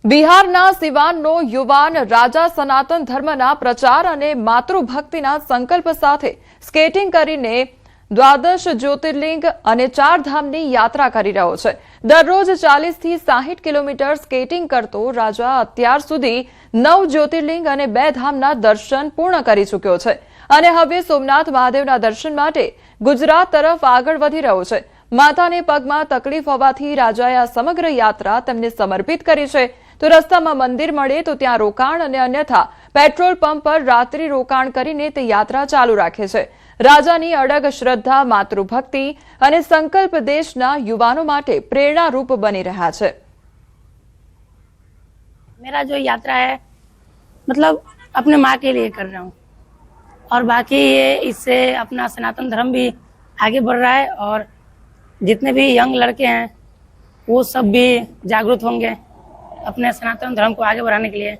બિહારના સિવાનનો યુવાન રાજા સનાતન ધર્મના પ્રચાર અને માતૃભક્તિના સંકલ્પ સાથે સ્કેટિંગ કરીને દ્વાદશ જ્યોતિર્લિંગ અને 4 ધામની યાત્રા કરી રહ્યો છે। દરરોજ 40 થી 60 કિલોમીટર સ્કેટિંગ કરતો રાજા અત્યાર સુધી 9 જ્યોતિર્લિંગ અને 2 ધામના દર્શન પૂર્ણ કરી ચૂક્યો છે અને હવે સોમનાથ મહાદેવના દર્શન માટે ગુજરાત તરફ આગળ વધી રહ્યો છે। માતાને પગમાં તકલીફ હોવાથી રાજાએ આ સમગ્ર યાત્રા તેમને સમર્પિત કરી છે। તો રસ્તામાં મંદિર મળે તો ત્યાં રોકાણ અને અન્યથા પેટ્રોલ પંપ પર રાત્રિ રોકાણ કરીને તે યાત્રા ચાલુ રાખે છે। રાજાની અડગ શ્રદ્ધા, માતૃભક્તિ અને સંકલ્પ દેશના યુવાનો માટે પ્રેરણારૂપ બની રહ્યા છે। मेरा जो यात्रा है मतलब अपने माँ के लिए कर रहा हूँ और बाकी ये इससे अपना सनातन धर्म भी आगे बढ़ रहा है और जितने भी यंग लड़के हैं वो सब भी जागरूक होंगे अपने सनातन धर्म को आगे बढ़ाने के लिए।